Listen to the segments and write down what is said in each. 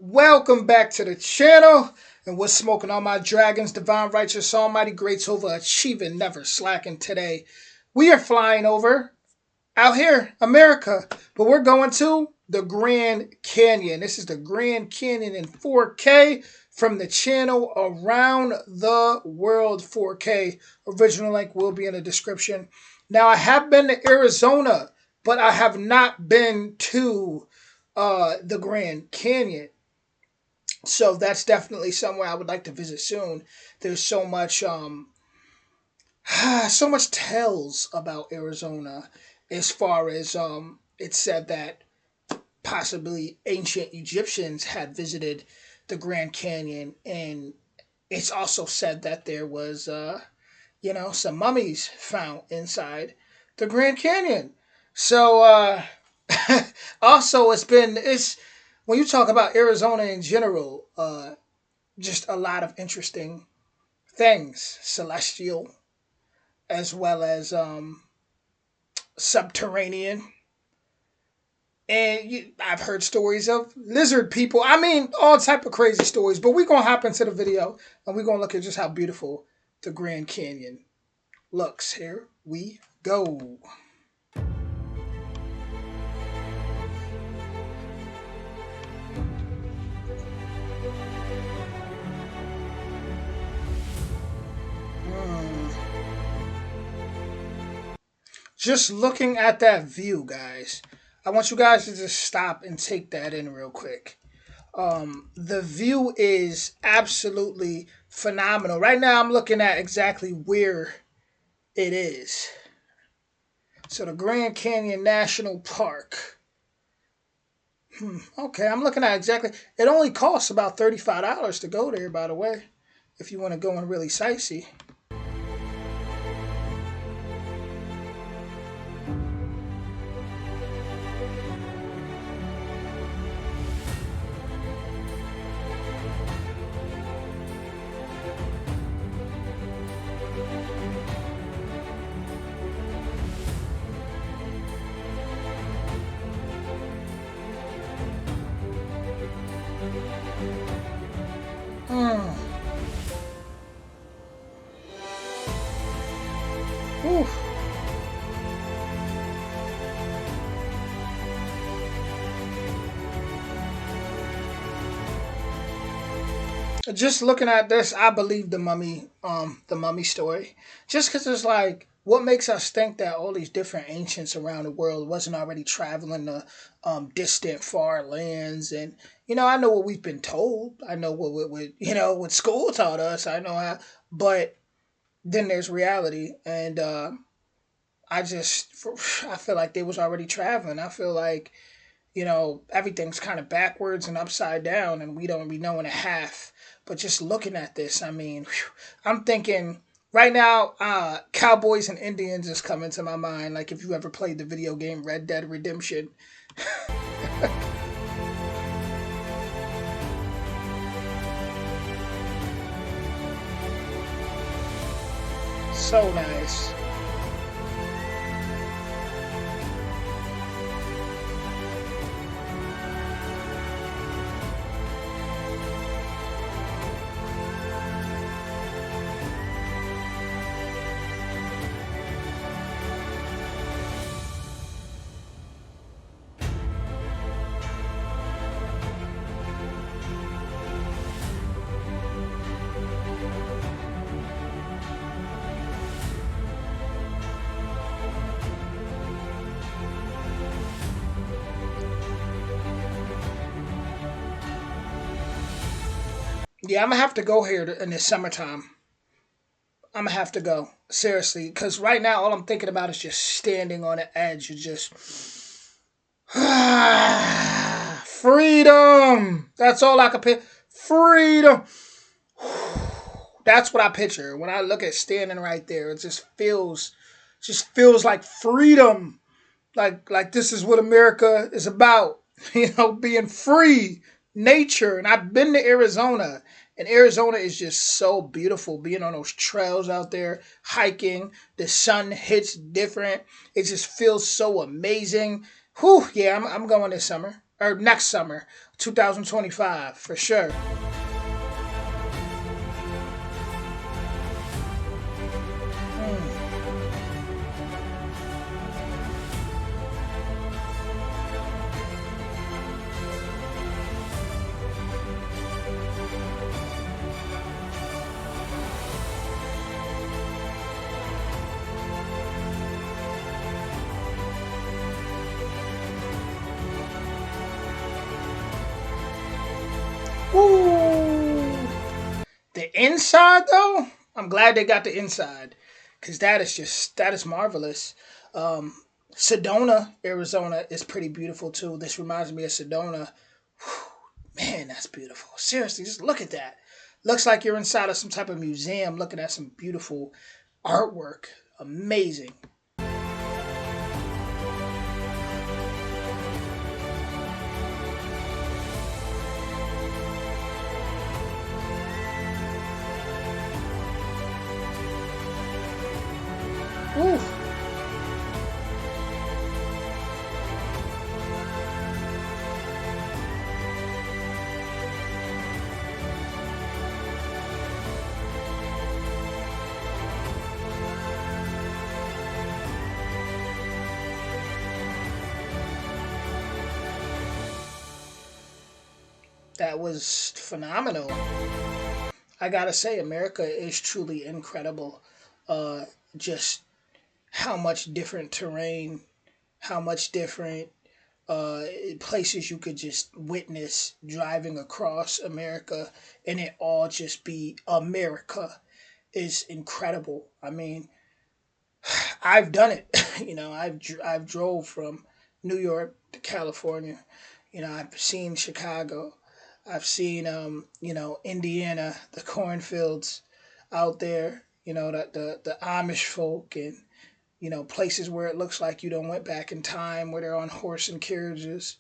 Welcome back to the channel. And we're smoking all my dragons, divine, righteous, almighty, greats, overachieving, never slacking. Today, we are flying over out here, America. But we're going to the Grand Canyon. This is the Grand Canyon in 4K from the channel Around the World 4K. Original link will be in the description. Now, I have been to Arizona, but I have not been to the Grand Canyon. So that's definitely somewhere I would like to visit soon. There's so much so much tells about Arizona as far as it's said that possibly ancient Egyptians had visited the Grand Canyon, and it's also said that there was some mummies found inside the Grand Canyon. So also it's when you talk about Arizona in general, just a lot of interesting things, celestial as well as subterranean. And I've heard stories of lizard people. I mean, all type of crazy stories. But we're going to hop into the video and we're going to look at just how beautiful the Grand Canyon looks. Here we go. Just looking at that view, guys, I want you guys to just stop and take that in real quick. The view is absolutely phenomenal. Right now, I'm looking at exactly where it is. So the Grand Canyon National Park. Okay, I'm looking at exactly. It only costs about $35 to go there, by the way, if you want to go and really sightsee. Oof. Just looking at this, I believe the mummy story. Just because it's like, what makes us think that all these different ancients around the world wasn't already traveling to distant far lands? And I know what we've been told. I know what school taught us. I know how, but then there's reality, and I feel like they was already traveling. I feel like everything's kind of backwards and upside down, and we don't be knowing a half. But just looking at this, I mean, I'm thinking right now, Cowboys and Indians is coming to my mind. Like if you ever played the video game Red Dead Redemption. So nice. Yeah, I'm gonna have to go here in the summertime. I'm gonna have to go seriously, because right now all I'm thinking about is just standing on the edge and just freedom. That's all I can picture. Freedom. That's what I picture when I look at standing right there. It just feels like freedom. Like this is what America is about. Being free, nature. And I've been to Arizona, and Arizona is just so beautiful. Being on those trails out there, hiking, the sun hits different. It just feels so amazing. Whew, yeah, I'm going this summer. or next summer, 2025 for sure. Mm. Ooh. The inside though, I'm glad they got the inside, because that is marvelous. Um, Sedona, Arizona is pretty beautiful too. This reminds me of Sedona. Man, that's beautiful. Seriously, just look at that. Looks like you're inside of some type of museum looking at some beautiful artwork. Amazing. Ooh, that was phenomenal. I gotta say, America is truly incredible. Uh, just how much different terrain, how much different uh, places you could just witness driving across America, and it all just be America is incredible. I mean, I've done it. I've drove from New York to California. I've seen Chicago. I've seen Indiana, the cornfields out there. The Amish folk, and places where it looks like you don't went back in time, where they're on horse and carriages.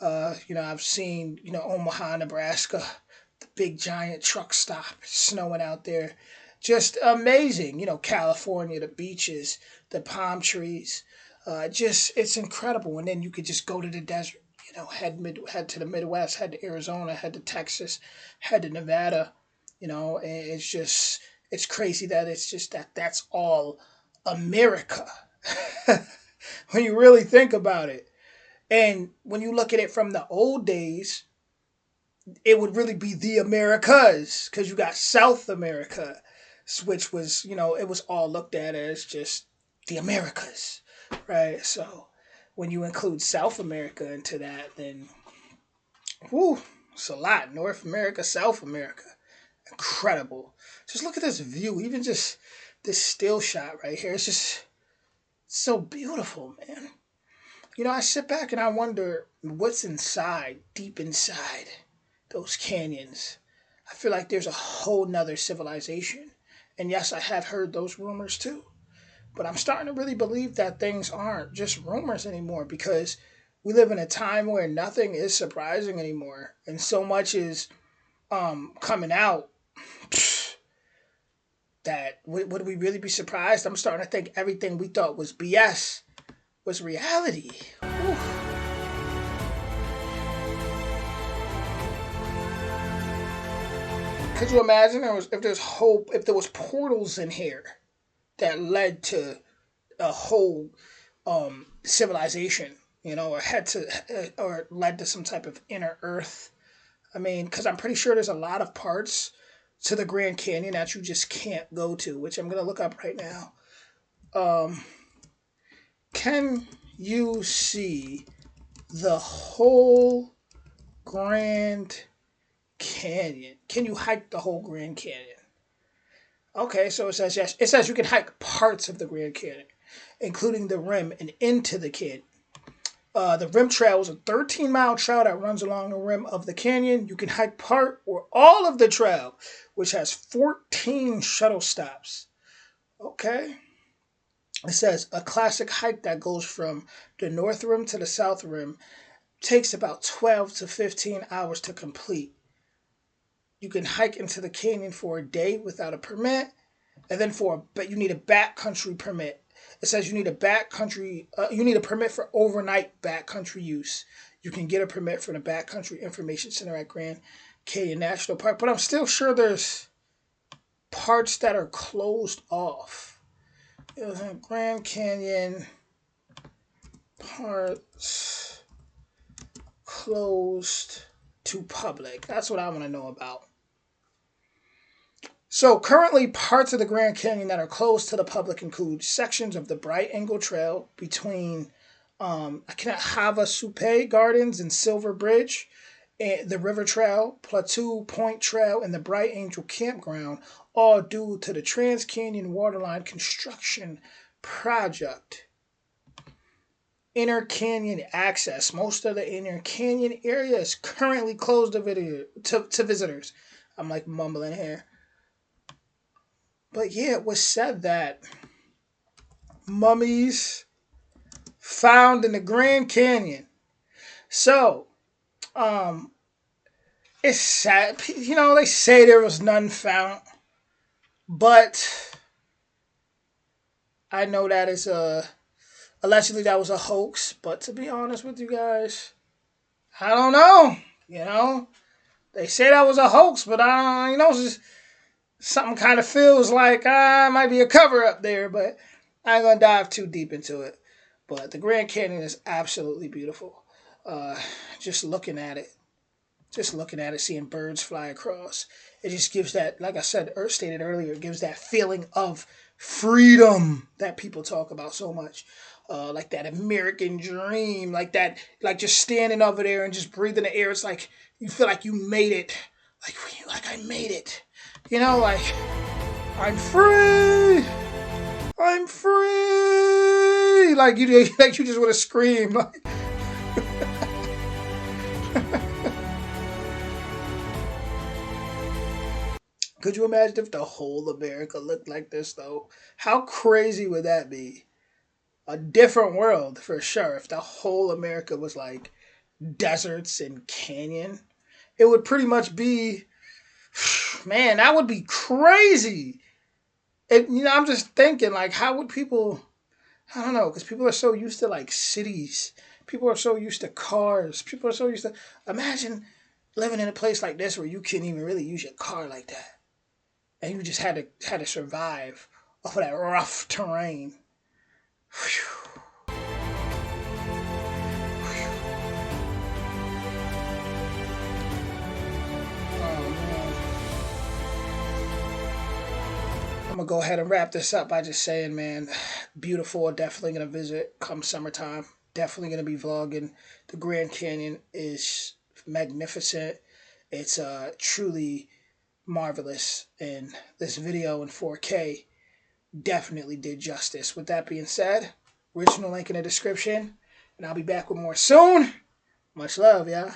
I've seen Omaha, Nebraska, the big giant truck stop, snowing out there, just amazing. California, the beaches, the palm trees, just it's incredible. And then you could just go to the desert. Head to the Midwest, head to Arizona, head to Texas, head to Nevada. And it's crazy that it's just that's all America. When you really think about it. And when you look at it from the old days, it would really be the Americas, because you got South America, which was, it was all looked at as just the Americas, right? So when you include South America into that, then, whoo, it's a lot. North America, South America. Incredible. Just look at this view, even just this still shot right here. It's just so beautiful, man. I sit back and I wonder what's inside, deep inside those canyons. I feel like there's a whole nother civilization. And yes, I have heard those rumors too. But I'm starting to really believe that things aren't just rumors anymore, because we live in a time where nothing is surprising anymore. And so much is coming out that would we really be surprised? I'm starting to think everything we thought was BS was reality. Whew. Could you imagine if there was portals in here that led to a whole civilization, or led to some type of inner Earth? I mean, because I'm pretty sure there's a lot of parts to the Grand Canyon that you just can't go to, which I'm gonna look up right now. Um, can you see the whole Grand Canyon? Can you hike the whole Grand Canyon? Okay, so it says yes. It says you can hike parts of the Grand Canyon, including the rim and into the canyon. The rim trail is a 13-mile trail that runs along the rim of the canyon. You can hike part or all of the trail, which has 14 shuttle stops. Okay. It says a classic hike that goes from the north rim to the south rim takes about 12 to 15 hours to complete. You can hike into the canyon for a day without a permit, and then but you need a backcountry permit. It says you need a permit for overnight backcountry use. You can get a permit from the Backcountry Information Center at Grand Canyon National Park, but I'm still sure there's parts that are closed off. Grand Canyon parts closed to public. That's what I want to know about. So currently, parts of the Grand Canyon that are closed to the public include sections of the Bright Angle Trail between Havasupai Gardens and Silver Bridge, and the River Trail, Plateau Point Trail, and the Bright Angel Campground, all due to the Trans Canyon Waterline construction project. Inner Canyon access. Most of the Inner Canyon area is currently closed to visitors. I'm like mumbling here. But yeah, it was said that mummies found in the Grand Canyon. So, it's sad. They say there was none found, but I know that is allegedly that was a hoax. But to be honest with you guys, I don't know. They say that was a hoax, but I don't, just something kind of feels like it might be a cover up there, but I ain't gonna dive too deep into it. But the Grand Canyon is absolutely beautiful. Just looking at it, seeing birds fly across, it just gives that, like I said, stated earlier, it gives that feeling of freedom that people talk about so much. Like that American dream, like just standing over there and just breathing the air. It's like you feel like you made it, like I made it. Like I'm free. I'm free. Like you just want to scream. Could you imagine if the whole America looked like this, though? How crazy would that be? A different world, for sure. If the whole America was like deserts and canyon, it would pretty much be, man, that would be crazy. I'm just thinking, like, how would people, I don't know, because people are so used to, like, cities. People are so used to cars. People are so used to, imagine living in a place like this where you can't even really use your car like that. And you just had to survive off of that rough terrain. Whew. Oh man. I'm gonna go ahead and wrap this up by just saying, man, beautiful. Definitely gonna visit come summertime. Definitely gonna be vlogging. The Grand Canyon is magnificent. It's truly marvelous, and this video in 4K definitely did justice. With that being said, original link in the description, and I'll be back with more soon. Much love, y'all.